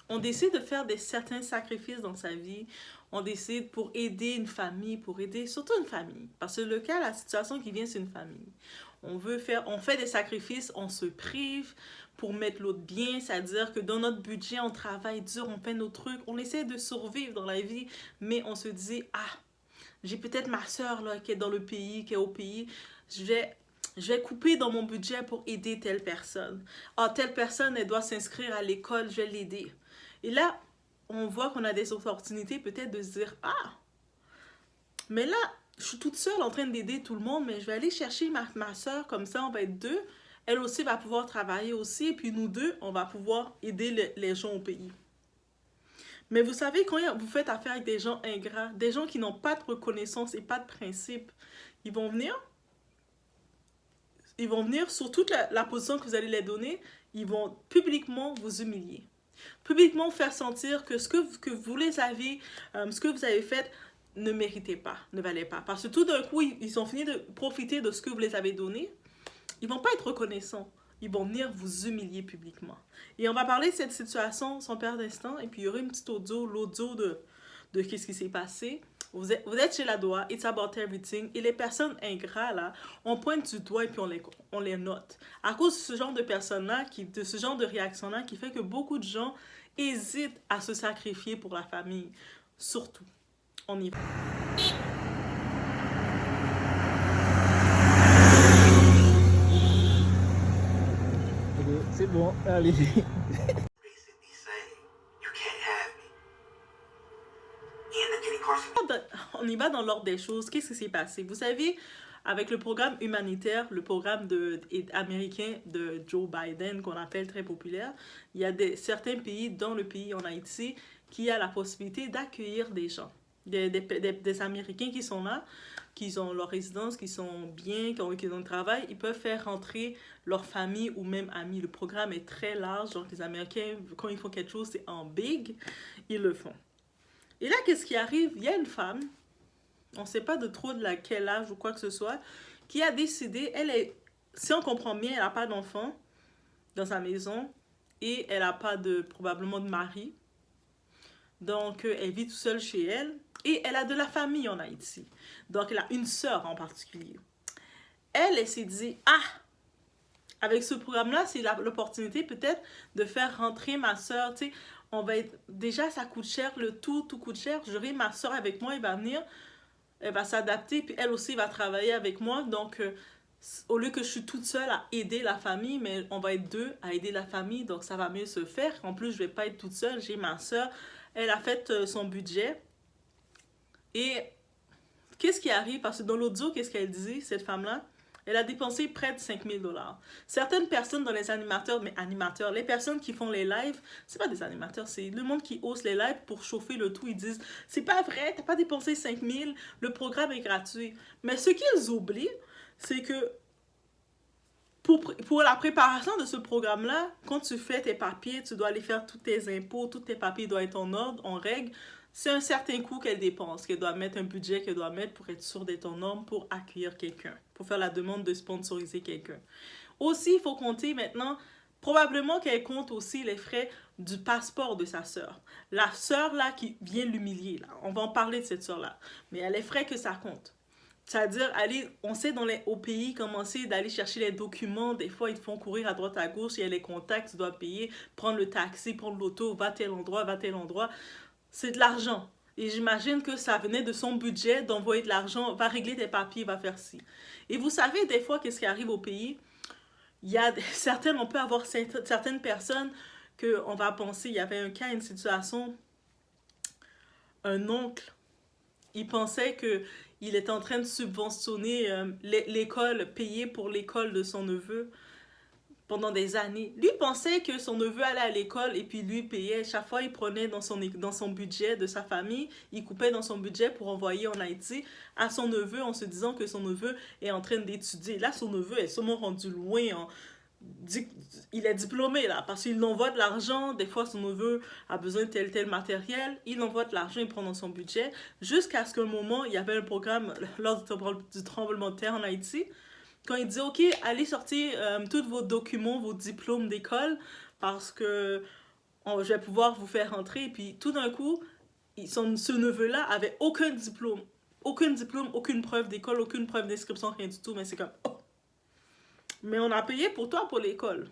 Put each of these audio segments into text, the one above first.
On décide de faire certains sacrifices dans sa vie. On décide pour aider une famille, pour aider surtout une famille. Parce que le cas, la situation qui vient, c'est une famille. On fait des sacrifices, on se prive pour mettre l'autre bien, c'est-à-dire que dans notre budget, on travaille dur, on fait nos trucs, on essaie de survivre dans la vie, mais on se dit, ah, j'ai peut-être ma soeur là, qui est dans le pays, qui est au pays, je vais, je vais couper dans mon budget pour aider telle personne. Ah, telle personne, elle doit s'inscrire à l'école, je vais l'aider. Et là, on voit qu'on a des opportunités peut-être de se dire, ah, mais là, je suis toute seule en train d'aider tout le monde, mais je vais aller chercher ma soeur, comme ça on va être deux. Elle aussi va pouvoir travailler aussi, et puis nous deux, on va pouvoir aider les gens au pays. Mais vous savez, quand vous faites affaire avec des gens ingrats, des gens qui n'ont pas de reconnaissance et pas de principe, ils vont venir, ils vont venir sur toute la position que vous allez les donner, ils vont publiquement vous humilier. Publiquement faire sentir que que vous les avez, ce que vous avez fait, ne méritait pas, ne valait pas. Parce que tout d'un coup, ils ont fini de profiter de ce que vous les avez donné. Ils vont pas être reconnaissants. Ils vont venir vous humilier publiquement. Et on va parler de cette situation sans perdre d'instant. Et puis, il y aura une petite l'audio de qu'est-ce qui s'est passé. Vous êtes chez la doigt, it's about everything. Et les personnes ingrats, là, on pointe du doigt et puis on les note. À cause de ce genre de personnes-là, de ce genre de réaction-là, qui fait que beaucoup de gens hésitent à se sacrifier pour la famille. Surtout, on y va. C'est bon, allez. On y va dans l'ordre des choses. Qu'est-ce qui s'est passé? Vous savez, avec le programme humanitaire, le programme américain de Joe Biden, qu'on appelle très populaire, il y a certains pays, dans le pays en Haïti, qui a la possibilité d'accueillir des gens, des Américains qui sont là, qui ont leur résidence, qui sont bien, qui ont le travail, ils peuvent faire rentrer leur famille ou même amis. Le programme est très large, donc les Américains, quand ils font quelque chose, c'est en big, ils le font. Et là, qu'est-ce qui arrive? Il y a une femme, on ne sait pas de trop de quel âge ou quoi que ce soit, qui a décidé, si on comprend bien, elle n'a pas d'enfant dans sa maison et elle n'a pas probablement de mari. Donc, elle vit tout seule chez elle et elle a de la famille en Haïti. Donc, elle a une sœur en particulier. Elle s'est dit, ah, avec ce programme-là, c'est l'opportunité peut-être de faire rentrer ma sœur, tu sais, déjà ça coûte cher, tout coûte cher, j'aurai ma soeur avec moi, elle va venir, elle va s'adapter, puis elle aussi va travailler avec moi, donc au lieu que je suis toute seule à aider la famille, mais on va être deux à aider la famille, donc ça va mieux se faire. En plus, je vais pas être toute seule, j'ai ma soeur, elle a fait son budget, et qu'est-ce qui arrive? Parce que dans l'audio, qu'est-ce qu'elle dit, cette femme-là? Elle a dépensé près de 5 000 $. Certaines personnes dans les animateurs, les personnes qui font les lives, c'est pas des animateurs, c'est le monde qui hausse les lives pour chauffer le tout. Ils disent, c'est pas vrai, t'as pas dépensé 5 000, le programme est gratuit. Mais ce qu'ils oublient, c'est que pour la préparation de ce programme-là, quand tu fais tes papiers, tu dois aller faire tous tes impôts, tous tes papiers doivent être en ordre, en règle. C'est un certain coût qu'elle dépense, qu'elle doit mettre un budget qu'elle doit mettre pour être sûre d'être en norme pour accueillir quelqu'un, pour faire la demande de sponsoriser quelqu'un. Aussi, il faut compter maintenant, probablement qu'elle compte aussi les frais du passeport de sa sœur. La sœur là qui vient l'humilier, là, on va en parler de cette sœur-là, mais il y a les frais que ça compte. C'est-à-dire, on sait au pays, commencer d'aller chercher les documents. Des fois, ils te font courir à droite à gauche. Il y a les contacts, tu dois payer, prendre le taxi, prendre l'auto, va tel endroit, va tel endroit. C'est de l'argent. Et j'imagine que ça venait de son budget d'envoyer de l'argent, va régler tes papiers, va faire ci. Et vous savez, des fois, qu'est-ce qui arrive au pays? Il y a on peut avoir certaines personnes qu'on va penser, il y avait un cas, une situation, un oncle, il pensait que il était en train de subventionner l'école, payer pour l'école de son neveu pendant des années. Lui pensait que son neveu allait à l'école et puis lui payait. Chaque fois, il prenait dans son budget de sa famille, il coupait dans son budget pour envoyer en Haïti à son neveu en se disant que son neveu est en train d'étudier. Là, son neveu est sûrement rendu loin. Il est diplômé là, parce qu'il envoie de l'argent. Des fois, son neveu a besoin de tel matériel. Il envoie de l'argent, il prend dans son budget. Jusqu'à ce qu'un moment, il y avait un programme lors du tremblement de terre en Haïti. Quand il dit, OK, allez sortir tous vos documents, vos diplômes d'école, parce que je vais pouvoir vous faire rentrer. Et puis tout d'un coup, ce neveu-là avait aucun diplôme, aucune preuve d'école, aucune preuve d'inscription, rien du tout. Mais c'est comme, oh, mais on a payé pour toi pour l'école.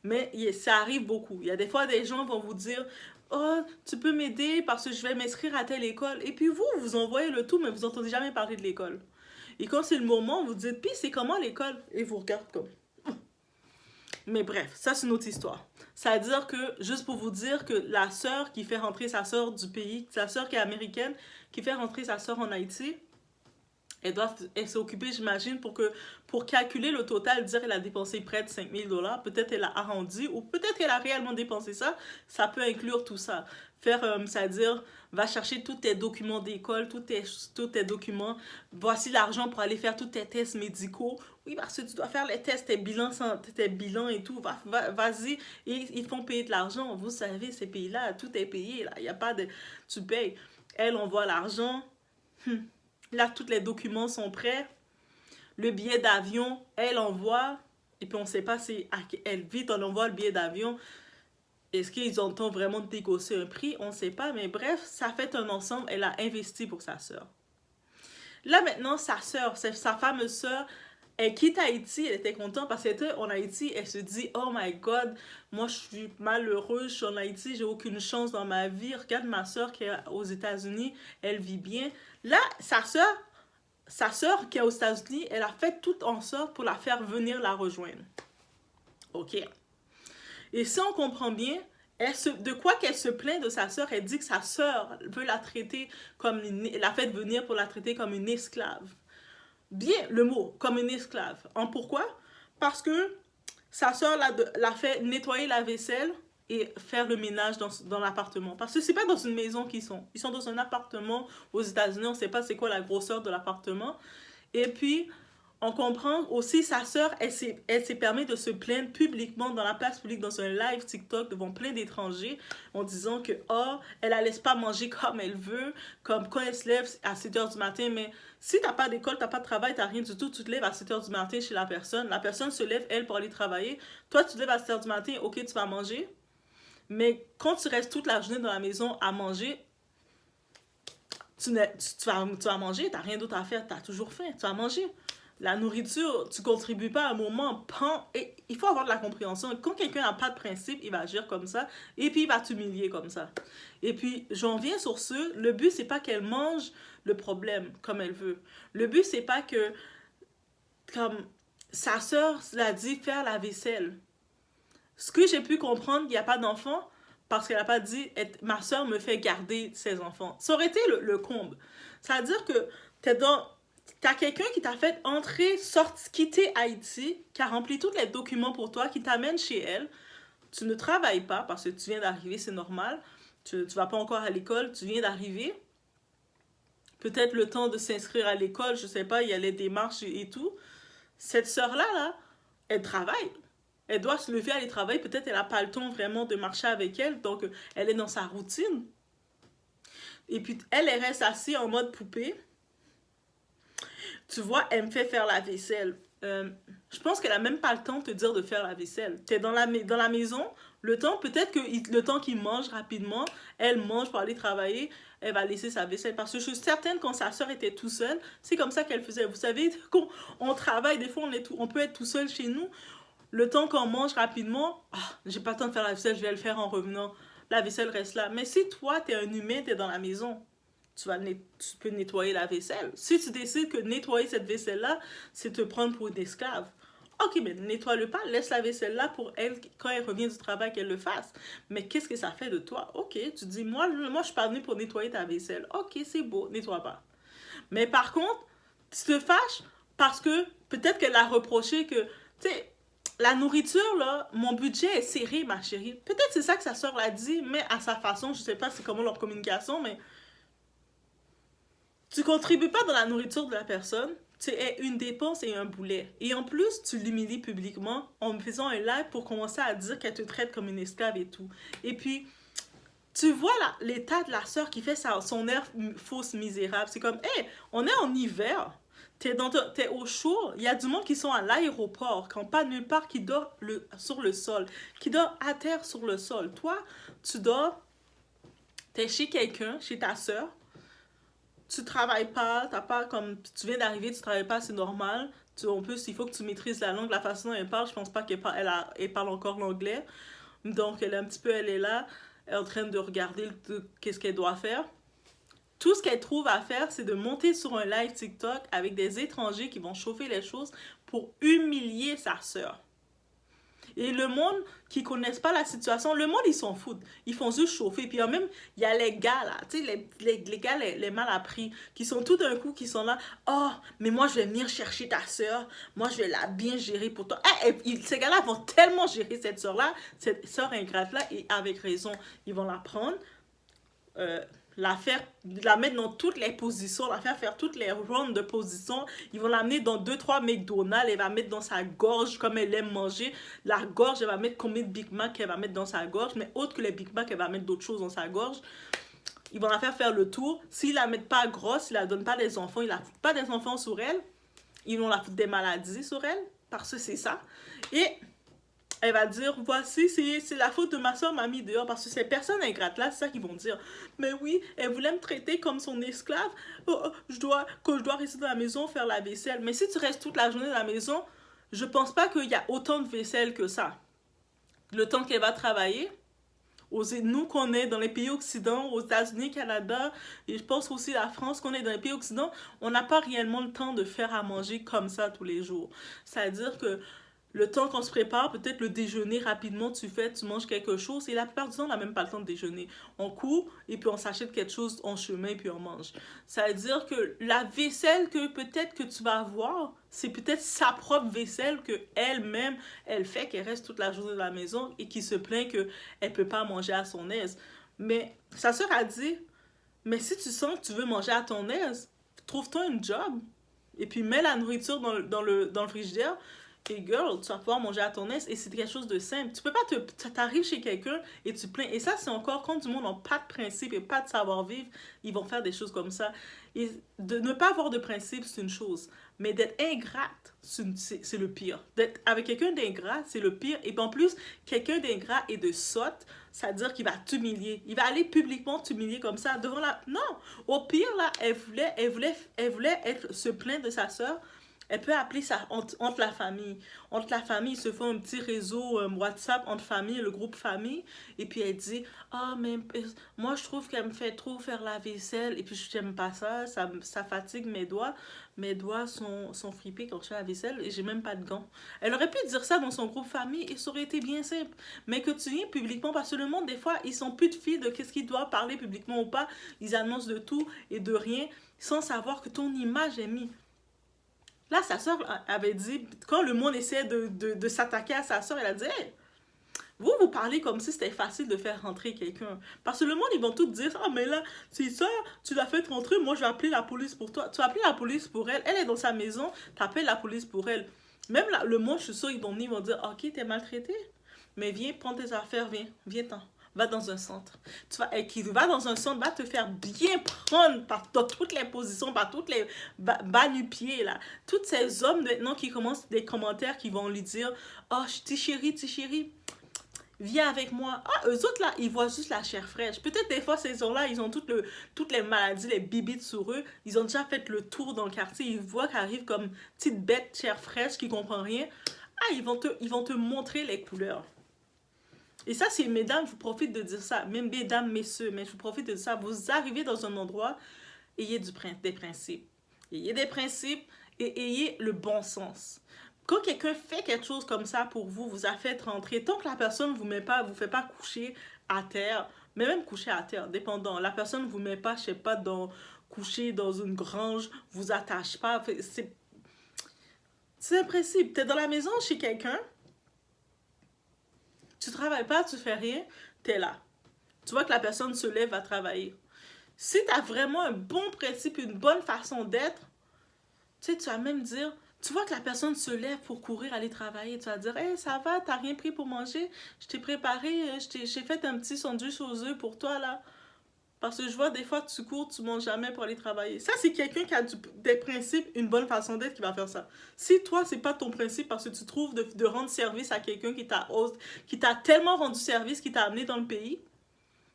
Mais ça arrive beaucoup. Il y a des fois, des gens vont vous dire, oh, tu peux m'aider parce que je vais m'inscrire à telle école. Et puis vous envoyez le tout, mais vous n'entendez jamais parler de l'école. Et quand c'est le moment, vous dites, puis c'est comment l'école? Et vous regardez comme. Mais bref, ça c'est une autre histoire. C'est-à-dire que, juste pour vous dire que la sœur qui fait rentrer sa sœur du pays, sa sœur qui est américaine, qui fait rentrer sa sœur en Haïti, elle s'est occupée, j'imagine, pour calculer le total, dire qu'elle a dépensé près de 5 000 $. Peut-être elle a arrondi, ou peut-être qu'elle a réellement dépensé ça. Ça peut inclure tout ça. C'est-à-dire, va chercher tous tes documents d'école, tous tes documents. Voici l'argent pour aller faire tous tes tests médicaux. Oui, parce que tu dois faire les tests, tes bilans et tout. Vas-y, ils font payer de l'argent. Vous savez, ces pays-là, tout est payé. Là. Il n'y a pas de... Tu payes. Elle envoie l'argent. Là, tous les documents sont prêts. Le billet d'avion, elle envoie. Et puis, on ne sait pas si elle vite, on envoie le billet d'avion. Est-ce qu'ils entendent vraiment négocier un prix? On ne sait pas. Mais bref, ça fait un ensemble. Elle a investi pour sa sœur. Là, maintenant, sa sœur, sa fameuse sœur, elle quitte Haïti. Elle était contente parce qu'elle était en Haïti. Elle se dit, oh my God, moi, je suis malheureuse. Je suis en Haïti. J'ai aucune chance dans ma vie. Regarde ma sœur qui est aux États-Unis. Elle vit bien. Là, sa sœur qui est aux États-Unis, elle a fait tout en sorte pour la faire venir la rejoindre. OK. Et si on comprend bien, de quoi qu'elle se plaint de sa sœur, elle dit que sa sœur veut la traiter comme l'a fait venir pour la traiter comme une esclave. Bien, le mot, comme une esclave. Pourquoi? Parce que sa sœur l'a fait nettoyer la vaisselle et faire le ménage dans l'appartement. Parce que c'est pas dans une maison qu'ils sont. Ils sont dans un appartement aux États-Unis. On sait pas c'est quoi la grosseur de l'appartement. Et puis, on comprend aussi sa sœur, elle s'est permis de se plaindre publiquement dans la place publique, dans un live TikTok devant plein d'étrangers, en disant que, oh, elle la laisse pas manger comme elle veut, comme quand elle se lève à 7 h du matin, mais si t'as pas d'école, t'as pas de travail, t'as rien du tout, tu te lèves à 7 h du matin chez la personne se lève, elle, pour aller travailler, toi, tu te lèves à 7 h du matin, ok, tu vas manger, mais quand tu restes toute la journée dans la maison à manger, tu vas manger, t'as rien d'autre à faire, t'as toujours faim, tu vas manger. La nourriture, tu contribues pas à un moment, et il faut avoir de la compréhension. Quand quelqu'un n'a pas de principe, il va agir comme ça, et puis il va t'humilier comme ça. Et puis, j'en viens sur le but, c'est pas qu'elle mange le problème comme elle veut. Le but, c'est pas que, comme sa sœur l'a dit, faire la vaisselle. Ce que j'ai pu comprendre, il n'y a pas d'enfant, parce qu'elle n'a pas dit, ma sœur me fait garder ses enfants. Ça aurait été le comble. Ça veut dire que t'as quelqu'un qui t'a fait quitter Haïti, qui a rempli tous les documents pour toi, qui t'amène chez elle. Tu ne travailles pas parce que tu viens d'arriver, c'est normal. Tu vas pas encore à l'école, tu viens d'arriver. Peut-être le temps de s'inscrire à l'école, je sais pas, il y a les démarches et tout. Cette sœur-là, là, elle travaille. Elle doit se lever, aller travailler. Peut-être elle n'a pas le temps vraiment de marcher avec elle, donc elle est dans sa routine. Et puis, elle reste assise en mode poupée. Tu vois, elle me fait faire la vaisselle. Je pense qu'elle a même pas le temps de te dire de faire la vaisselle. Tu es dans la maison, peut-être que le temps qu'il mange rapidement, elle mange pour aller travailler, elle va laisser sa vaisselle. Parce que je suis certaine, quand sa soeur était tout seule, c'est comme ça qu'elle faisait. Vous savez, quand on travaille, des fois, on peut être tout seul chez nous. Le temps qu'on mange rapidement, j'ai pas le temps de faire la vaisselle, je vais le faire en revenant. La vaisselle reste là. Mais si toi, tu es un humain, tu es dans la maison, tu peux nettoyer la vaisselle. Si tu décides que nettoyer cette vaisselle-là, c'est te prendre pour une esclave, ok, mais nettoie-le pas, laisse la vaisselle là pour elle, quand elle revient du travail, qu'elle le fasse. Mais qu'est-ce que ça fait de toi? Ok, tu dis, moi je suis pas venue pour nettoyer ta vaisselle. Ok, c'est beau, nettoie pas. Mais par contre, tu te fâches parce que peut-être qu'elle a reproché que, tu sais, la nourriture, là, mon budget est serré, ma chérie. Peut-être c'est ça que sa soeur l'a dit, mais à sa façon, je sais pas c'est comment leur communication, mais tu contribues pas dans la nourriture de la personne, tu es une dépense et un boulet. Et en plus, tu l'humilies publiquement en me faisant un live pour commencer à dire qu'elle te traite comme une esclave et tout. Et puis, tu vois l'état de la sœur qui fait son air fausse misérable. C'est comme, hey, on est en hiver. t'es au chaud, il y a du monde qui sont à l'aéroport, qui n'ont pas nulle part, qui dort sur le sol, qui dort à terre sur le sol. Toi, tu dors, t'es chez quelqu'un, chez ta soeur, tu travailles pas, t'as pas comme, tu viens d'arriver, tu travailles pas, c'est normal. En plus, il faut que tu maîtrises la langue, la façon dont elle parle, je pense pas elle parle encore l'anglais. Donc, elle est là, elle est en train de regarder qu'est-ce qu'elle doit faire. Tout ce qu'elle trouve à faire, c'est de monter sur un live TikTok avec des étrangers qui vont chauffer les choses pour humilier sa sœur. Et le monde qui ne connaissent pas la situation, le monde, ils s'en foutent. Ils font juste chauffer. Puis même, il y a les gars, là, tu sais, les gars, les mal appris, qui sont tout d'un coup, qui sont là, oh, mais moi, je vais venir chercher ta sœur. Moi, je vais la bien gérer pour toi. Ces gars-là vont tellement gérer cette sœur-là, cette sœur ingrate-là, et avec raison, ils vont la prendre, la mettre dans toutes les positions, la faire toutes les rounds de positions. Ils vont l'amener dans 2-3 McDonald's, elle va mettre dans sa gorge comme elle aime manger. La gorge, elle va mettre combien de Big Mac qu'elle va mettre dans sa gorge, mais autre que les Big Mac, elle va mettre d'autres choses dans sa gorge. Ils vont la faire le tour. S'ils la mettent pas grosse, ils la donnent pas des enfants, ils la foutent pas des enfants sur elle, ils vont la foutre des maladies sur elle, parce que c'est ça. Et elle va dire, voici, c'est la faute de ma soeur m'a mis dehors, parce que ces personnes ingrates-là, c'est ça qu'ils vont dire. Mais oui, elle voulait me traiter comme son esclave, je dois rester dans la maison, faire la vaisselle. Mais si tu restes toute la journée dans la maison, je pense pas qu'il y a autant de vaisselle que ça. Le temps qu'elle va travailler, nous qu'on est dans les pays occidentaux, aux États-Unis, Canada, et je pense aussi la France, qu'on est dans les pays occidentaux, on n'a pas réellement le temps de faire à manger comme ça tous les jours. C'est-à-dire que le temps qu'on se prépare, peut-être le déjeuner rapidement, tu manges quelque chose, et la plupart du temps, on n'a même pas le temps de déjeuner. On court, et puis on s'achète quelque chose en chemin, et puis on mange. Ça veut dire que la vaisselle que peut-être que tu vas avoir, c'est peut-être sa propre vaisselle que elle-même, elle fait, qu'elle reste toute la journée dans la maison, et qui se plaint qu'elle ne peut pas manger à son aise. Mais sa soeur a dit, mais si tu sens que tu veux manger à ton aise, trouve-toi une job, et puis mets la nourriture dans le frigidaire, et girl, tu vas pouvoir manger à ton aise, et c'est quelque chose de simple. Tu peux pas t'arrives chez quelqu'un et tu plains. Et ça, c'est encore quand du monde n'a pas de principe et pas de savoir-vivre, ils vont faire des choses comme ça. Et de ne pas avoir de principe, c'est une chose. Mais d'être ingrate, c'est le pire. D'être avec quelqu'un d'ingrat, c'est le pire. Et puis en plus, quelqu'un d'ingrat et de sotte, ça veut dire qu'il va t'humilier. Il va aller publiquement t'humilier comme ça devant la... Non! Au pire, là, elle voulait se plaindre de sa soeur. Elle peut appeler ça entre la famille. Entre la famille, ils se font un petit réseau WhatsApp entre famille, le groupe famille. Et puis elle dit, ah, mais moi je trouve qu'elle me fait trop faire la vaisselle. Et puis je n'aime pas ça fatigue mes doigts. Mes doigts sont fripés quand je fais la vaisselle et j'ai même pas de gants. Elle aurait pu dire ça dans son groupe famille et ça aurait été bien simple. Mais que tu viens publiquement, parce que le monde, des fois, ils sont plus de filles de qu'est-ce qu'ils doivent parler publiquement ou pas. Ils annoncent de tout et de rien sans savoir que ton image est mise. Là, sa soeur avait dit, quand le monde essayait de s'attaquer à sa soeur, elle a dit, hey, vous parlez comme si c'était facile de faire rentrer quelqu'un. Parce que le monde, ils vont tout dire, ah, mais là, c'est ça, tu l'as fait rentrer, moi, je vais appeler la police pour toi. Tu vas appeler la police pour elle, elle est dans sa maison, tu appelles la police pour elle. Même là, le monde, je suis sûre, ils vont venir, ils vont dire, ok, t'es maltraité, mais viens, prends tes affaires, viens-t'en. Va dans un centre. Qui va dans un centre, va te faire bien prendre dans toutes les positions, par toutes les bas du pied, là. Tous ces hommes maintenant qui commencent des commentaires qui vont lui dire, oh, petit chéri, viens avec moi. Ah, eux autres, là, ils voient juste la chair fraîche. Peut-être des fois, ces gens-là, ils ont toutes les maladies, les bibites sur eux. Ils ont déjà fait le tour dans le quartier. Ils voient qu'arrive comme petite bête chair fraîche qui comprend rien. Ah, ils vont te montrer les couleurs. Et ça, c'est, mesdames, je vous profite de dire ça. Même mesdames, messieurs, mais je vous profite de dire ça. Vous arrivez dans un endroit, ayez des principes. Ayez des principes et ayez le bon sens. Quand quelqu'un fait quelque chose comme ça pour vous, vous a fait rentrer, tant que la personne ne vous fait pas coucher à terre, mais même coucher à terre, dépendant. La personne ne vous met pas, je sais pas, coucher dans une grange, vous attache pas. C'est un principe. Tu es dans la maison chez quelqu'un, tu travailles pas, tu fais rien, tu es là. Tu vois que la personne se lève à travailler. Si tu as vraiment un bon principe, une bonne façon d'être, tu sais, tu vas même dire, tu vois que la personne se lève pour courir, aller travailler. Tu vas dire, hey, ça va, t'as rien pris pour manger? Je t'ai préparé, j'ai fait un petit sandwich aux œufs pour toi, là. Parce que je vois des fois, tu cours, tu manges jamais pour aller travailler. Ça, c'est quelqu'un qui a des principes, une bonne façon d'être qui va faire ça. Si toi, c'est pas ton principe parce que tu trouves de rendre service à quelqu'un qui t'a tellement rendu service, qui t'a amené dans le pays,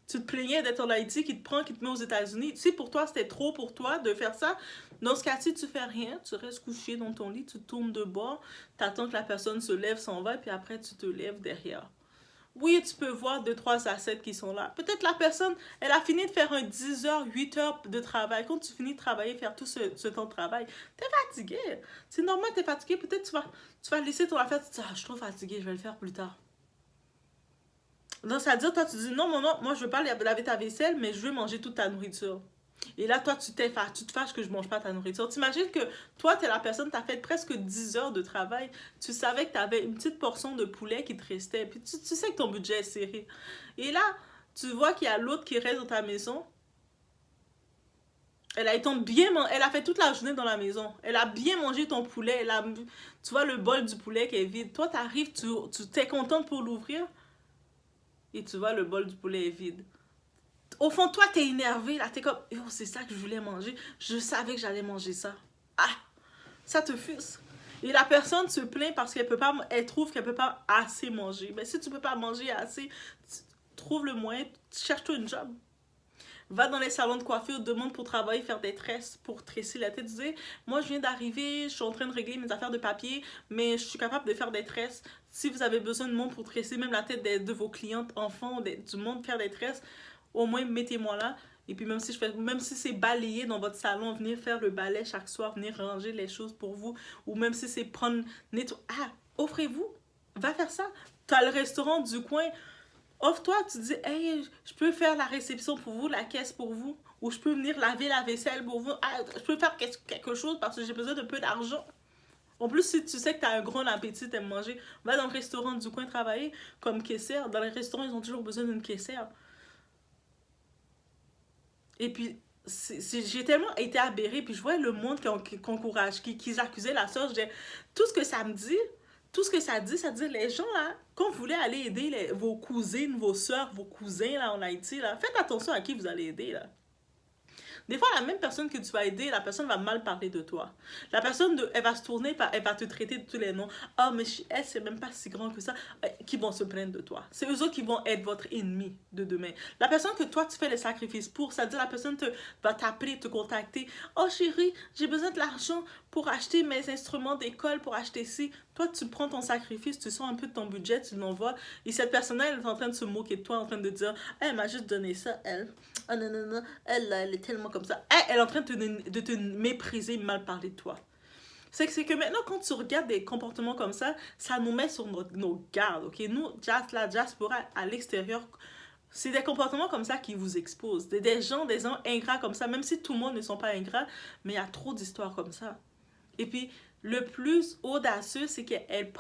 tu te plaignais d'être en Haïti, qui te prend, qui te met aux États-Unis. Si pour toi, c'était trop pour toi de faire ça, dans ce cas-ci, tu fais rien, tu restes couché dans ton lit, tu tournes de bord, tu attends que la personne se lève, s'en va, puis après, tu te lèves derrière. Oui, tu peux voir 2, 3 assets qui sont là. Peut-être la personne, elle a fini de faire un 10 heures, 8 heures de travail. Quand tu finis de travailler, faire tout ce temps de travail, t'es fatigué. C'est normal, t'es fatigué. Peut-être tu vas laisser ton affaire, tu te dis, ah, je suis trop fatigué, je vais le faire plus tard. Donc, c'est-à-dire, toi, tu dis, non, non, moi, je veux pas laver ta vaisselle, mais je veux manger toute ta nourriture. Et là, toi, tu te fâches que je mange pas ta nourriture. T'imagines que toi, t'es la personne, t'as fait presque 10 heures de travail. Tu savais que t'avais une petite portion de poulet qui te restait. Puis tu sais que ton budget est serré. Et là, tu vois qu'il y a l'autre qui reste dans ta maison. Elle a fait toute la journée dans la maison. Elle a bien mangé ton poulet. Tu vois le bol du poulet qui est vide. Toi, t'arrives, tu t'es contente pour l'ouvrir. Et tu vois le bol du poulet est vide. Au fond, toi, t'es énervé, là, t'es comme, oh, c'est ça que je voulais manger. Je savais que j'allais manger ça. Ah, ça te frustre. Et la personne se plaint parce elle trouve qu'elle peut pas assez manger. Mais si tu peux pas manger assez, trouve le moyen, cherche-toi une job. Va dans les salons de coiffure, demande pour travailler, faire des tresses, pour tresser la tête. Dis, moi, je viens d'arriver, je suis en train de régler mes affaires de papier, mais je suis capable de faire des tresses. Si vous avez besoin de monde pour tresser même la tête de vos clientes, enfants, du monde, faire des tresses, au moins mettez-moi là. Et puis même si c'est balayer dans votre salon, venir faire le balai chaque soir, venir ranger les choses pour vous, ou même si c'est prendre offrez-vous, va faire ça. Tu as le restaurant du coin, offre-toi, tu dis hey, je peux faire la réception pour vous, la caisse pour vous, ou je peux venir laver la vaisselle pour vous. Ah, je peux faire quelque chose parce que j'ai besoin de peu d'argent. En plus, si tu sais que tu as un grand appétit, t'aimes manger, va dans le restaurant du coin travailler comme caissière. Dans les restaurants, ils ont toujours besoin d'une caissière. Et puis, j'ai tellement été aberrée, puis je vois le monde qui encourage, qui accusaient la sœur. Tout ce que ça me dit, tout ce que ça dit, les gens là, quand vous voulez aller aider vos cousines, vos soeurs, vos cousins là en Haïti, là, faites attention à qui vous allez aider là. Des fois, la même personne que tu vas aider, la personne va mal parler de toi. La personne, elle va se tourner, elle va te traiter de tous les noms. Ah, mais elle, c'est même pas si grand que ça. Qui vont se plaindre de toi. C'est eux autres qui vont être votre ennemi de demain. La personne que toi, tu fais les sacrifices pour, c'est-à-dire la personne va t'appeler, te contacter. Oh chérie, j'ai besoin de l'argent pour acheter mes instruments d'école, pour acheter ci. Toi, tu prends ton sacrifice, tu sors un peu de ton budget, tu l'envoies. Et cette personne-là, elle est en train de se moquer de toi, en train de dire, elle m'a juste donné ça, elle. Ah non, non, non, elle est tellement comme ça. Elle est en train de te mépriser, mal parler de toi. C'est que maintenant, quand tu regardes des comportements comme ça nous met sur nos gardes, ok? Nous, la diaspora à l'extérieur, c'est des comportements comme ça qui vous exposent. Des gens ingrats comme ça, même si tout le monde ne sont pas ingrats, mais il y a trop d'histoires comme ça. Et puis, le plus audacieux, c'est qu'elle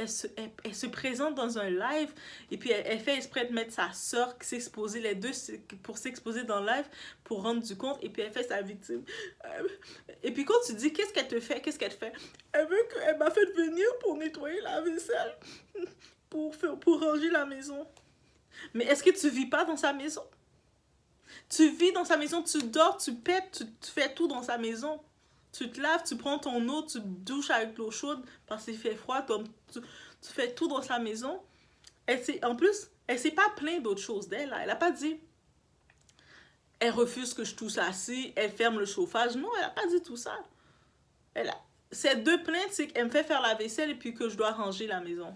se présente dans un live et puis elle fait exprès de mettre sa soeur s'exposer, les deux pour s'exposer dans le live pour rendre du compte et puis elle fait sa victime. Et puis quand tu dis qu'est-ce qu'elle te fait, qu'est-ce qu'elle fait? Elle m'a fait venir pour nettoyer la vaisselle, pour ranger la maison. Mais est-ce que tu vis pas dans sa maison? Tu vis dans sa maison, tu dors, tu pètes, tu fais tout dans sa maison. Tu te laves, tu prends ton eau, tu te douches avec l'eau chaude parce qu'il fait froid, tu fais tout dans sa maison. En plus, elle s'est pas plainte d'autre chose d'elle. Elle a pas dit elle refuse que je touche assis, elle ferme le chauffage. Non, elle a pas dit tout ça. Ces deux plaintes, c'est qu'elle me fait faire la vaisselle et puis que je dois ranger la maison.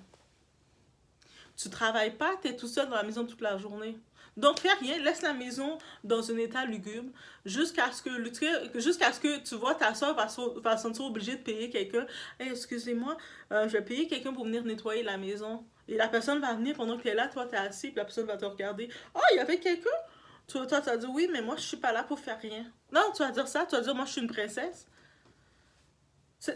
Tu travailles pas, tu es tout seul dans la maison toute la journée. Donc, fais rien, laisse la maison dans un état lugubre jusqu'à ce que tu vois ta soeur va se sentir obligée de payer quelqu'un. Hey, excusez-moi, je vais payer quelqu'un pour venir nettoyer la maison. Et la personne va venir pendant que tu es là, toi tu es assis, puis la personne va te regarder. Oh, il y avait quelqu'un? Toi, tu vas dire oui, mais moi je suis pas là pour faire rien. Non, tu vas dire ça, tu vas dire moi je suis une princesse.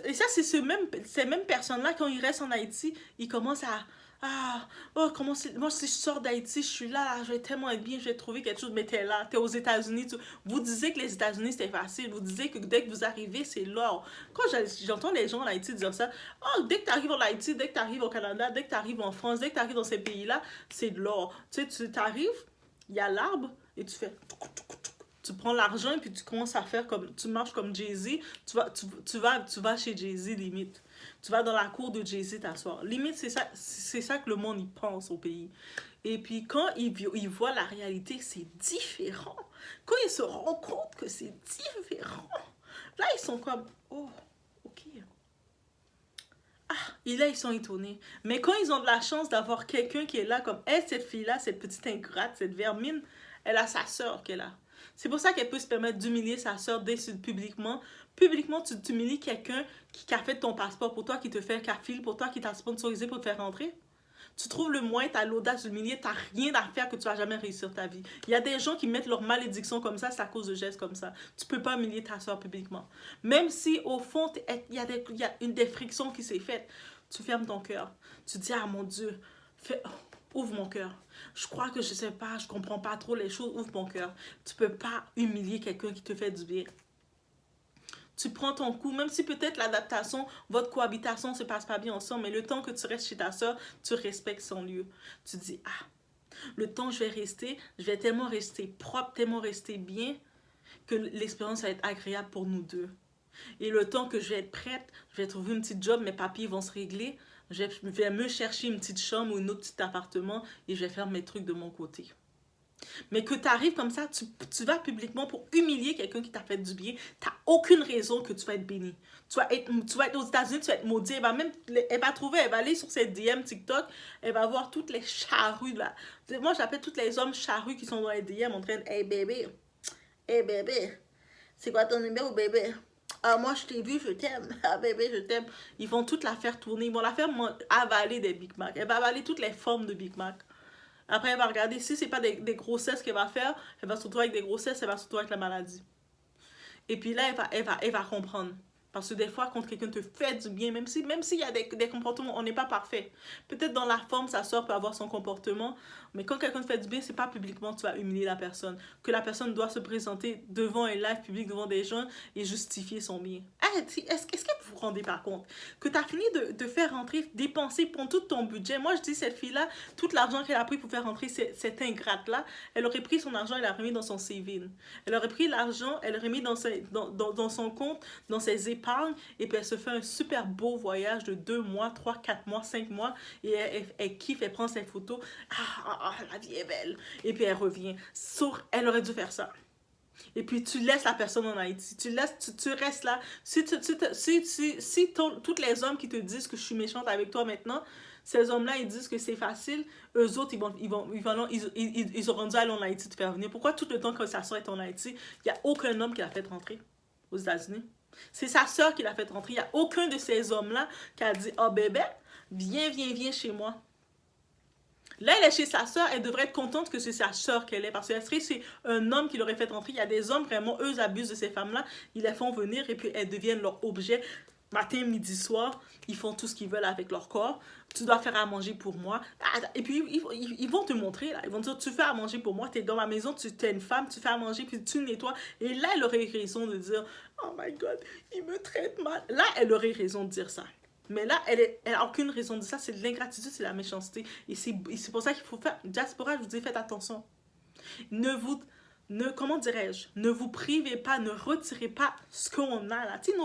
Et ça, c'est ces mêmes personnes-là, quand ils restent en Haïti, ils commencent à ah, oh, moi, si je sors d'Haïti, je suis là, je vais tellement être bien, je vais trouver quelque chose, mais t'es là, t'es aux États-Unis. Vous disiez que les États-Unis, c'était facile. Vous disiez que dès que vous arrivez, c'est l'or. Quand j'entends les gens en Haïti dire ça, oh, dès que t'arrives en Haïti, dès que t'arrives au Canada, dès que t'arrives en France, dès que t'arrives dans ces pays-là, c'est de l'or. Tu sais, tu t'arrives, il y a l'arbre, et tu fais tu prends l'argent et puis tu commences à faire comme, tu marches comme Jay-Z, tu vas chez Jay-Z limite. Tu vas dans la cour de Jay-Z t'asseoir. Limite, c'est ça que le monde y pense au pays. Et puis quand ils voient la réalité, c'est différent. Quand ils se rendent compte que c'est différent, là ils sont comme, oh, ok. Ah, et là ils sont étonnés. Mais quand ils ont de la chance d'avoir quelqu'un qui est là, comme elle, cette fille-là, cette petite ingrate, cette vermine, elle a sa sœur qu'elle a. C'est pour ça qu'elle peut se permettre d'humilier sa sœur publiquement. Publiquement, tu humilies quelqu'un qui a fait ton passeport pour toi, qui te fait café pour toi, qui t'a sponsorisé pour te faire rentrer. Tu trouves le moyen, t'as l'audace d'humilier, t'as rien à faire que tu vas jamais réussir ta vie. Il y a des gens qui mettent leur malédiction comme ça, c'est à cause de gestes comme ça. Tu peux pas humilier ta soeur publiquement. Même si au fond, il y a une des frictions qui s'est faite, tu fermes ton cœur. Tu dis, ah mon Dieu, ouvre mon cœur. Je crois que je sais pas, je comprends pas trop les choses, ouvre mon cœur. Tu peux pas humilier quelqu'un qui te fait du bien. Tu prends ton coup, même si peut-être l'adaptation, votre cohabitation se passe pas bien ensemble, mais le temps que tu restes chez ta soeur, tu respectes son lieu. Tu dis, ah, le temps que je vais tellement rester propre, tellement rester bien, que l'expérience va être agréable pour nous deux. Et le temps que je vais être prête, je vais trouver une petite job, mes papiers vont se régler, je vais me chercher une petite chambre ou un autre petit appartement et je vais faire mes trucs de mon côté. Mais que tu arrives comme ça, tu vas publiquement pour humilier quelqu'un qui t'a fait du bien, tu n'as aucune raison que tu vas être béni. Tu vas être aux États-Unis, tu vas être maudit. Elle va trouver, elle va aller sur ses DM TikTok, elle va voir toutes les charrues là. Moi, j'appelle tous les hommes charrues qui sont dans les DM en train de hey bébé, c'est quoi ton numéro, bébé? Ah, moi, je t'ai vu, je t'aime. Ah, bébé, je t'aime. Ils vont toute la faire tourner. Ils vont la faire avaler des Big Mac. Elle va avaler toutes les formes de Big Mac. Après, elle va regarder, si c'est pas des grossesses qu'elle va faire, elle va se retrouver avec des grossesses, elle va se retrouver avec la maladie. Et puis là, elle va comprendre. Parce que des fois, quand quelqu'un te fait du bien, même s'il y a des comportements, on n'est pas parfait. Peut-être dans la forme, sa soeur peut avoir son comportement, mais quand quelqu'un te fait du bien, c'est pas publiquement que tu vas humilier la personne. Que la personne doit se présenter devant un live public, devant des gens et justifier son bien. Est-ce que vous vous rendez pas compte que tu as fini de faire rentrer, dépenser pour tout ton budget? Moi, je dis, cette fille-là, tout l'argent qu'elle a pris pour faire rentrer cette ingrate-là, elle aurait pris son argent et l'a remis dans son saving. Elle aurait pris l'argent, elle l'aurait mis dans son compte, dans ses épargnes, et puis elle se fait un super beau voyage de 2 mois, 3, 4 mois, 5 mois, et elle kiffe, elle prend ses photos. La vie est belle. Et puis elle revient. Elle aurait dû faire ça. Et puis tu laisses la personne en Haïti. Tu restes là. Si tous les hommes qui te disent que je suis méchante avec toi maintenant, ces hommes-là, ils disent que c'est facile, eux autres, ils auront dû aller en Haïti te faire venir. Pourquoi tout le temps que sa soeur est en Haïti, il n'y a aucun homme qui l'a fait rentrer aux États-Unis? C'est sa soeur qui l'a fait rentrer. Il n'y a aucun de ces hommes-là qui a dit, oh bébé, viens chez moi. Là, elle est chez sa soeur, elle devrait être contente que c'est sa soeur qu'elle est, parce que c'est un homme qui l'aurait fait rentrer. Il y a des hommes, vraiment, eux abusent de ces femmes-là, ils les font venir et puis elles deviennent leur objet. Matin, midi, soir, ils font tout ce qu'ils veulent avec leur corps. Tu dois faire à manger pour moi. Et puis, ils vont te montrer, là. Ils vont te dire, tu fais à manger pour moi, tu es dans ma maison, tu es une femme, tu fais à manger, puis tu nettoies. Et là, elle aurait raison de dire, oh my God, il me traite mal. Là, elle aurait raison de dire ça. Mais là, elle a aucune raison de ça. C'est de l'ingratitude, c'est de la méchanceté. Et c'est pour ça qu'il faut faire... Diaspora, je vous dis, faites attention. Comment dirais-je, ne vous privez pas, ne retirez pas ce qu'on a là. Tu sais,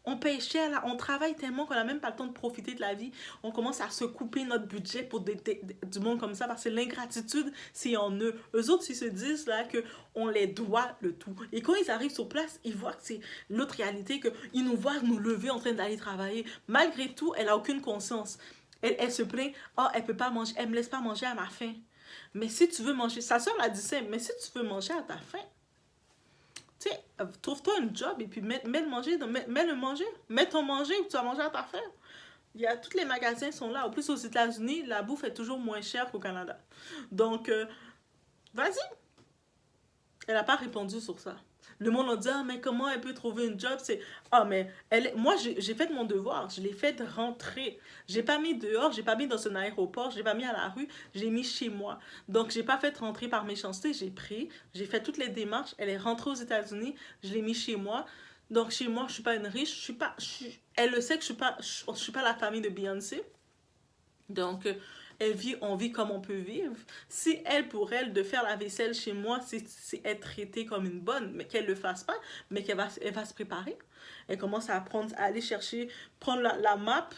on paye cher là, on travaille tellement qu'on n'a même pas le temps de profiter de la vie. On commence à se couper notre budget pour du monde comme ça parce que l'ingratitude, c'est en eux. Eux autres, ils se disent là qu'on les doit le tout. Et quand ils arrivent sur place, ils voient que c'est l'autre réalité, qu'ils nous voient nous lever en train d'aller travailler. Malgré tout, elle n'a aucune conscience. Elle se plaint, elle peut pas manger, elle me laisse pas manger à ma faim. Mais si tu veux manger, sa soeur l'a dit ça, mais si tu veux manger à ta faim, tu sais, trouve-toi un job et puis mets le manger, mets ton manger ou tu vas manger à ta faim. Tous les magasins sont là. En plus, aux États-Unis, la bouffe est toujours moins chère qu'au Canada. Donc, vas-y. Elle n'a pas répondu sur ça. Le monde a dit, mais comment elle peut trouver une job? Mais moi, j'ai fait mon devoir. Je l'ai fait rentrer. J'ai pas mis dehors, j'ai pas mis dans un aéroport, j'ai pas mis à la rue, j'ai mis chez moi. Donc, j'ai pas fait rentrer par méchanceté. J'ai fait toutes les démarches. Elle est rentrée aux États-Unis, je l'ai mis chez moi. Donc, chez moi, je suis pas une riche. Elle le sait que je suis pas la famille de Beyoncé. Donc, on vit comme on peut vivre. Si pour elle, de faire la vaisselle chez moi, c'est être traitée comme une bonne, mais qu'elle le fasse pas, mais elle va se préparer. Elle commence à apprendre, à aller chercher, prendre la map,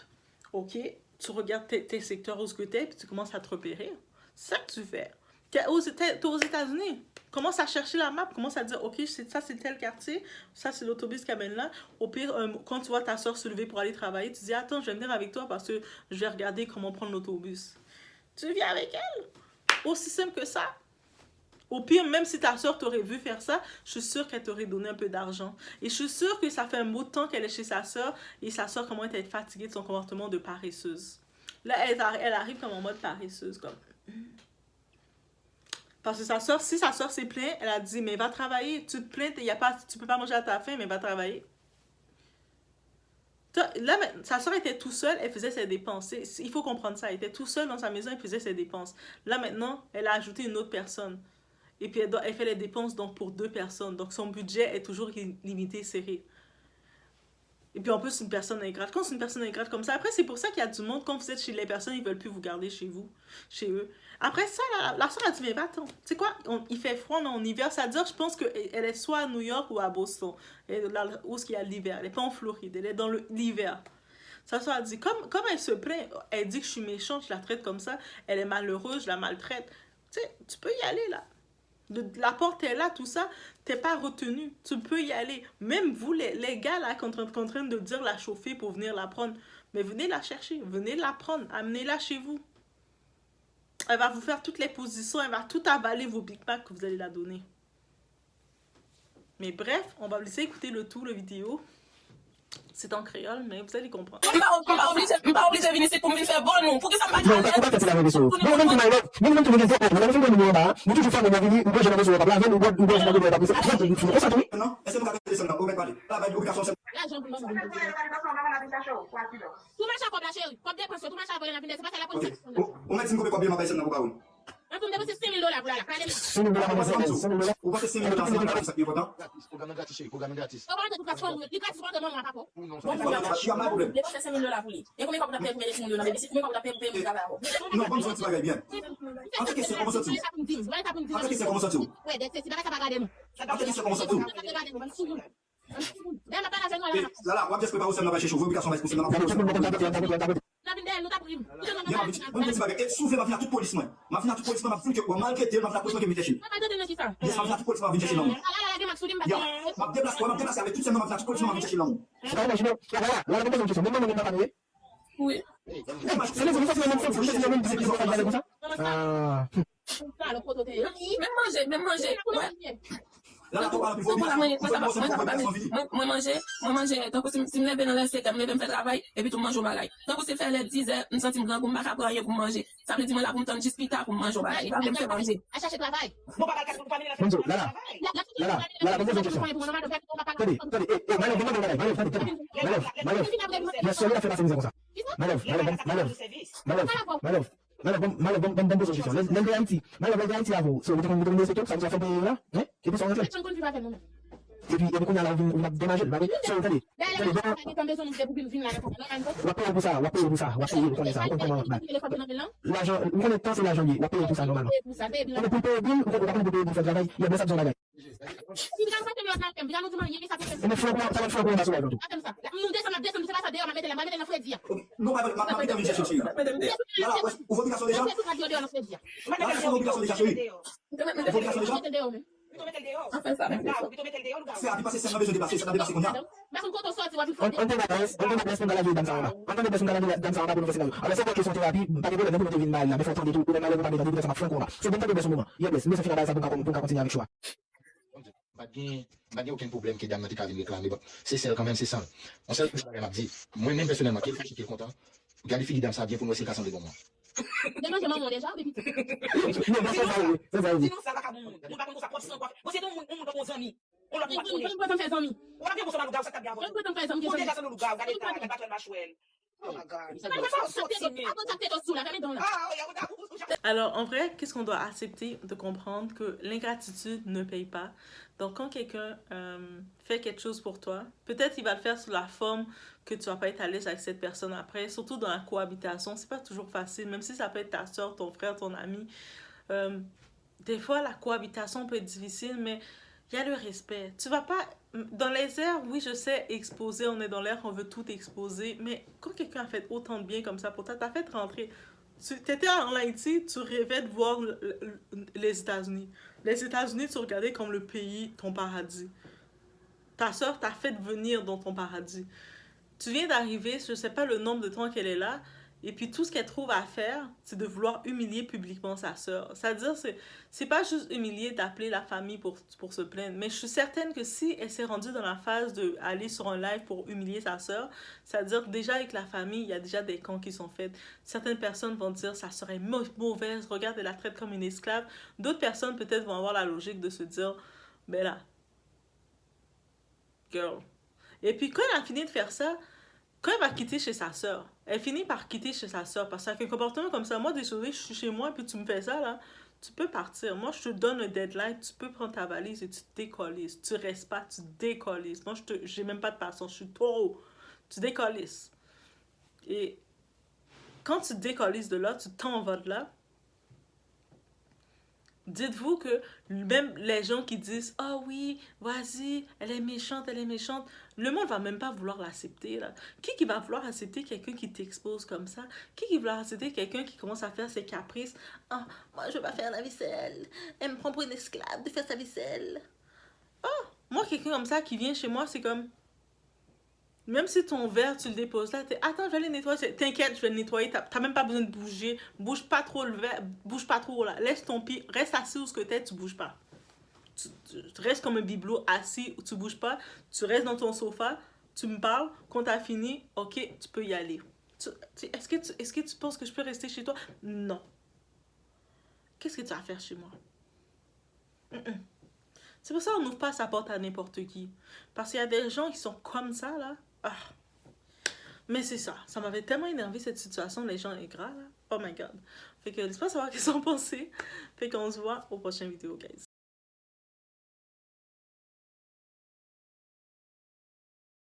ok, tu regardes tes secteurs où ce que t'es, puis tu commences à te repérer. C'est ça que tu fais. T'es aux États-Unis. Commence à chercher la map, commence à dire, ok, ça c'est tel quartier, ça c'est l'autobus qui amène là. Au pire, quand tu vois ta soeur se lever pour aller travailler, tu dis, attends, je vais venir avec toi parce que je vais regarder comment prendre l'autobus. Tu viens avec elle. Aussi simple que ça. Au pire, même si ta soeur t'aurait vu faire ça, je suis sûre qu'elle t'aurait donné un peu d'argent. Et je suis sûre que ça fait un bout de temps qu'elle est chez sa soeur et sa soeur commence à être fatiguée de son comportement de paresseuse. Là, elle arrive comme en mode paresseuse, comme... Parce que si sa soeur s'est plainte, elle a dit, mais va travailler, tu te plains, tu peux pas manger à ta faim, mais va travailler. Là, sa soeur était tout seule, elle faisait ses dépenses. Il faut comprendre ça, elle était tout seule dans sa maison, elle faisait ses dépenses. Là, maintenant, elle a ajouté une autre personne. Et puis, elle fait les dépenses donc, pour 2 personnes. Donc, son budget est toujours limité, serré. Et puis, en plus, une personne ingrate. Quand c'est une personne ingrate comme ça, après, c'est pour ça qu'il y a du monde, quand vous êtes chez les personnes, ils veulent plus vous garder chez chez eux. Après ça, la soeur a dit, mais va-t'en. Tu sais quoi, il fait froid en hiver. Ça veut dire, je pense qu'elle est soit à New York ou à Boston. Où est-ce qu'il y a l'hiver. Elle n'est pas en Floride, elle est dans l'hiver. Sa soeur a dit, comme elle se plaint, elle dit que je suis méchante, je la traite comme ça. Elle est malheureuse, je la maltraite. Tu sais, tu peux y aller, là. La porte est là, tout ça, t'es pas retenu. Tu peux y aller. Même vous, les gars, là, qui sont en train de dire la chauffer pour venir la prendre, mais venez la chercher, venez la prendre, amenez-la chez vous. Elle va vous faire toutes les positions, elle va tout avaler vos Big Mac que vous allez la donner. Mais bref, on va vous laisser écouter le vidéo. C'est en créole, mais vous allez comprendre. Je ne suis pas obligé de venir ici pour me faire bon, non. Pour que ça me non, pas que c'est la même chose. Non, même tu me dis, on a fait le numéro là, vous toujours faire le numéro, ou bien je ne vais pas là, ou bien je ne vais pas pousser. Non, est-ce que vous avez des sons là, on va parler. Là, va l'obligation c'est. Là, j'en peux pas. Tout marche à comme la chérie. Comme des pressions, tout marche à voler la vie, c'est pas la police. On m'a dit que combien ma personne là pour pas. On peut me déposer $5,000 pour là. $5,000. Vous passez $5,000 dans ça qui est important. Programme gratis, programme gratis. On va mettre tout plateforme, les plateformes de mon papa. Non, Il y a pas de problème. Déposer $5,000 pour lui. Et combien vous avez payé pour les dans les combien vous avez payé pour travail. Non, comme ça tu vas bien. En tout cas, c'est comment ça tu. En tout cas, c'est comment ça tu. Ouais, c'est pas ça va garder nous. En tout cas, c'est comment ça tu. Là, on va juste préparer ça dans chez vous, obligation va se pousser dans la souvent ma toute police moi. Ma toute police m'a fait que malgré que ma police qui me chercher. Ma toute police m'a venir chercher là. Ma déplace avec tout ça ma toute police m'a venir chercher là. Oui. C'est les enfants comme ça. Ah. Même manger. Là, on va plus moi manger, tant que si me lever dans les 7 heures, me lever me faire travail, et puis tout mange au bagaille. Tant que c'est faire les 10 heures, me sentir grand pour me faire travailler pour manger. Ça veut dire moi là pour me tendre juste pour manger au bagaille. Pas me faire manger. À chercher travail. Bon papa qu'est-ce que vous parlez là, posez une question. Attendez, la seule a fait la série comme ça. Malheureusement, bonne position. Les Haïti, malheureusement, Haïti à vous. Si vous voulez ce truc, ça vous a fait payer là, hein? Et puis, ça va être. Et puis, on a déménagé. Si vous allez. On va payer pour ça, on va payer pour ça, on va payer pour ça. L'argent, on connaît pas, c'est l'argent, on va payer pour ça normalement. On est pour payer bien, on va pas payer pour faire travail, il y a bien ça dans la gagne. On est fort pour ça, on va se mettre. Non, ma vie vient chercher. Là, vous obligation déjà. Là, c'est l'obligation déjà chérie. Obligation déjà. C'est à dépasser, c'est un besoin de dépasser, c'est à dépasser combien? On peut la personne dans la vie dans ça. On peut la personne dans ça pour nous faire. Alors c'est pas question thérapie, pas de problème, vous devez mal là, mais faut entendre tout, ou mal pas de ça m'a fait encore. C'est bon temps de ce moment. Il y a mais ça finira ça pour continuer avec choix. Pas bien aucun problème qui dame notre vie réclamer. C'est celle quand même, c'est ça. On sait que je m'a dit, moi même personnellement, qui est content. Regardez fille dans ça bien pour nous c'est casser des bons. Demain je mange déjà bébé. C'est ça. Sinon ça va pas bon. On va comme ça profession quoi. Vous c'est on dans nos amis. On leur On peut faire amis. on va bien pour ça dans le gars ça t'a bien. On peut faire amis. On déjà dans le gars, regardez ta pas de machouel. Oh my God. Alors, en vrai, qu'est-ce qu'on doit accepter de comprendre que l'ingratitude ne paye pas. Donc, quand quelqu'un fait quelque chose pour toi, peut-être il va le faire sous la forme que tu vas pas être à l'aise avec cette personne après, surtout dans la cohabitation. C'est pas toujours facile, même si ça peut être ta soeur, ton frère, ton ami. Des fois, la cohabitation peut être difficile, mais il y a le respect. Tu vas pas... Dans les airs, oui, je sais, exposer, on est dans l'air, on veut tout exposer, mais quand quelqu'un a fait autant de bien comme ça pour toi, t'as fait rentrer... Tu étais en Haïti, tu rêvais de voir les États-Unis. Les États-Unis, tu regardais comme le pays, ton paradis. Ta soeur t'a fait venir dans ton paradis. Tu viens d'arriver, je sais pas le nombre de temps qu'elle est là, et puis tout ce qu'elle trouve à faire, c'est de vouloir humilier publiquement sa soeur. C'est-à-dire, c'est pas juste humilier d'appeler la famille pour se plaindre, mais je suis certaine que si elle s'est rendue dans la phase d'aller sur un live pour humilier sa soeur, c'est-à-dire déjà avec la famille, il y a déjà des camps qui sont faits. Certaines personnes vont dire sa soeur est mauvaise, regarde, elle la traite comme une esclave. D'autres personnes peut-être vont avoir la logique de se dire, ben là, girl. Et puis quand elle a fini de faire ça, quand elle va quitter chez sa soeur, elle finit par quitter chez sa soeur parce qu'avec un comportement comme ça, moi, désolé, je suis chez moi puis tu me fais ça, là, tu peux partir. Moi, je te donne un deadline, tu peux prendre ta valise et tu te décollisses. Tu restes pas, tu te décollisses. Moi, j'ai même pas de patience, je suis trop. Tu décollisses. Et quand tu te décollisses de là, tu t'en vas de là, dites-vous que même les gens qui disent « Ah oh oui, vas-y, elle est méchante, le monde va même pas vouloir l'accepter. Là. Qui va vouloir accepter quelqu'un qui t'expose comme ça? Qui va vouloir accepter quelqu'un qui commence à faire ses caprices? « Ah, moi je vais pas faire la vaisselle. Elle me prend pour une esclave de faire sa vaisselle. » Oh, moi quelqu'un comme ça qui vient chez moi, c'est comme... Même si ton verre, tu le déposes là, attends, je vais aller nettoyer. T'inquiète, je vais le nettoyer. T'as même pas besoin de bouger. Bouge pas trop le verre. Bouge pas trop là. Laisse ton pied. Reste assis où ce que t'es, tu bouges pas. Tu restes comme un bibelot assis où tu bouges pas. Tu restes dans ton sofa. Tu me parles. Quand t'as fini, ok, tu peux y aller. Est-ce que tu penses que je peux rester chez toi? Non. Qu'est-ce que tu vas faire chez moi? C'est pour ça qu'on n'ouvre pas sa porte à n'importe qui. Parce qu'il y a des gens qui sont comme ça, là. Ah. Mais c'est ça. Ça m'avait tellement énervé, cette situation. Les gens ingrats, là. Oh my God. Fait que laisse pas savoir qu'est-ce qu'ils ont pensé. Fait qu'on se voit au prochain vidéo, guys.